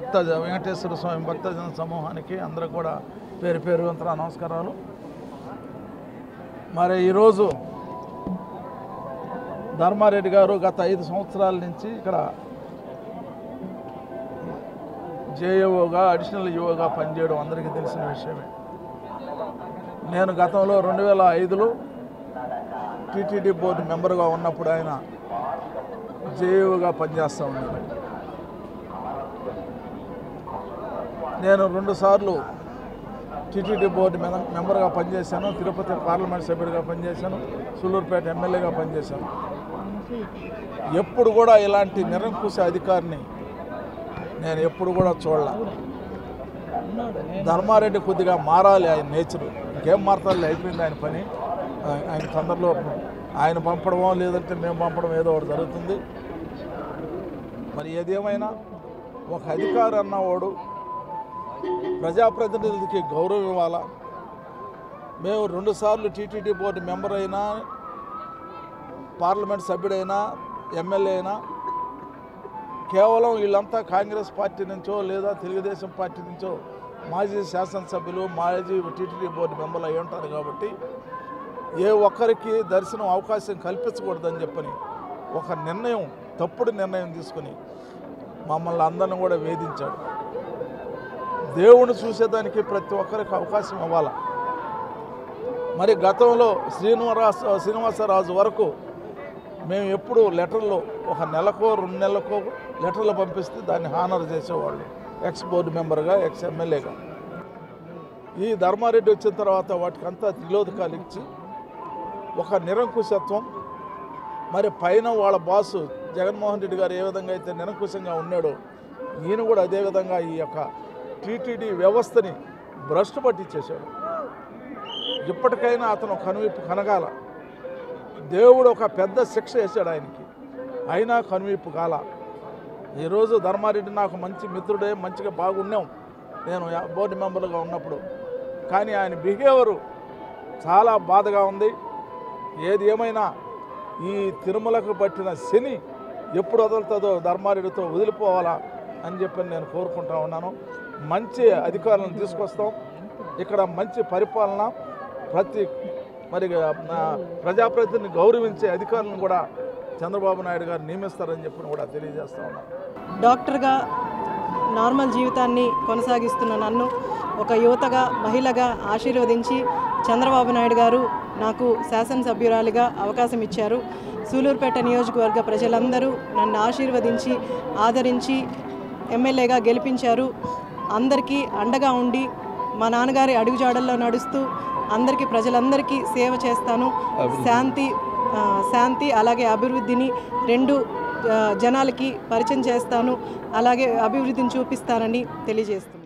భక్త వెంకటేశ్వర స్వామి భక్తజన సమూహానికి అందరూ కూడా పేరు పేరు అంతా నమస్కారాలు. మరి ఈరోజు ధర్మారెడ్డి గారు గత 5 సంవత్సరాల నుంచి ఇక్కడ జేఏఓగా అడిషనల్ ఈఓగా పనిచేయడం అందరికీ తెలిసిన విషయమే. నేను గతంలో 2005లో టీటీడీ బోర్డు మెంబర్గా ఉన్నప్పుడు ఆయన జేఏఓగా పనిచేస్తూ ఉన్నాను. నేను 2 సార్లు టీటీడీ బోర్డు మెంబర్గా పనిచేశాను, తిరుపతి పార్లమెంట్ సభ్యుడిగా పనిచేశాను, సూళ్ళూరుపేట ఎమ్మెల్యేగా పనిచేశాను. ఎప్పుడు కూడా ఇలాంటి నిరంకుశ అధికారిని నేను ఎప్పుడు కూడా చూడలే. ధర్మారెడ్డి కొద్దిగా మారాలి, ఆయన నేచరు ఇంకేం మారుతాలి, అయిపోయింది ఆయన పని. ఆయన తొందరలో ఆయన పంపడమో లేదంటే మేము పంపడం ఏదో ఒకటి జరుగుతుంది. మరి ఏదేమైనా ఒక అధికారి అన్నవాడు ప్రజాప్రతినిధులకి గౌరవం ఇవ్వాలా. మేము 2 సార్లు టీటీడీ బోర్డు మెంబర్ అయినా, పార్లమెంట్ సభ్యుడైనా, ఎమ్మెల్యే అయినా కేవలం వీళ్ళంతా కాంగ్రెస్ పార్టీ నుంచో లేదా తెలుగుదేశం పార్టీ నుంచో మాజీ శాసనసభ్యులు, మాజీ టీటీడీ బోర్డు మెంబర్లు అయి ఉంటారు. కాబట్టి ఏ ఒక్కరికి దర్శనం అవకాశం కల్పించకూడదని చెప్పని ఒక నిర్ణయం, తప్పుడు నిర్ణయం తీసుకుని మమ్మల్ని అందరిని కూడా వేధించాడు. దేవుని చూసేదానికి ప్రతి ఒక్కరికి అవకాశం ఇవ్వాలి. మరి గతంలో శ్రీనివాసరాజు వరకు మేము ఎప్పుడు లెటర్లు ఒక నెలకో 2 నెలలకో లెటర్లు పంపిస్తే దాన్ని హానర్ చేసేవాళ్ళు, ఎక్స్ బోర్డు మెంబర్గా, ఎక్స్ ఎమ్మెల్యేగా. ఈ ధర్మారెడ్డి వచ్చిన తర్వాత వాటికంతా తిలోదకాలు ఇచ్చి ఒక నిరంకుశత్వం. మరి పైన వాళ్ళ బాసు జగన్మోహన్ రెడ్డి గారు ఏ విధంగా అయితే నిరంకుశంగా ఉన్నాడో ఈయన కూడా అదేవిధంగా ఈ యొక్క టీటీడీ వ్యవస్థని భ్రష్టు పట్టించేశాడు. ఇప్పటికైనా అతను కనువిప్పు కనగాల. దేవుడు ఒక పెద్ద శిక్ష వేశాడు ఆయనకి, అయినా కనువిప్పు కాల. ఈరోజు ధర్మారెడ్డి నాకు మంచి మిత్రుడే, మంచిగా బాగున్నాం నేను బోర్డు మెంబర్గా ఉన్నప్పుడు. కానీ ఆయన బిహేవియరు చాలా బాధగా ఉంది. ఏది ఏమైనా ఈ తిరుమలకు పట్టిన శని ఎప్పుడు వదులుతుందో ధర్మారెడ్డితో వదిలిపోవాలా అని చెప్పి నేను కోరుకుంటా ఉన్నాను. మంచి అధికారులను తీసుకొస్తాం. ఇక్కడ మంచి పరిపాలన, మరి ప్రజాప్రతినిధిని గౌరవించే అధికారులను కూడా చంద్రబాబు నాయుడు గారు నియమిస్తారని చెప్పి కూడా తెలియజేస్తా ఉన్నాను. డాక్టర్గా నార్మల్ జీవితాన్ని కొనసాగిస్తున్న నన్ను ఒక యువతగా, మహిళగా ఆశీర్వదించి చంద్రబాబు నాయుడు గారు నాకు శాసనసభ్యురాలిగా అవకాశం ఇచ్చారు. సూళ్ళూరుపేట నియోజకవర్గ ప్రజలందరూ నన్ను ఆశీర్వదించి, ఆదరించి ఎమ్మెల్యేగా గెలిపించారు. అందరికీ అండగా ఉండి మా నాన్నగారి అడుగుజాడల్లో నడుస్తూ ప్రజలందరికీ సేవ చేస్తాను. శాంతి అలాగే అభివృద్ధిని 2 జనాలకి పరిచయం చేస్తాను. అలాగే అభివృద్ధిని చూపిస్తానని తెలియజేస్తున్నాను.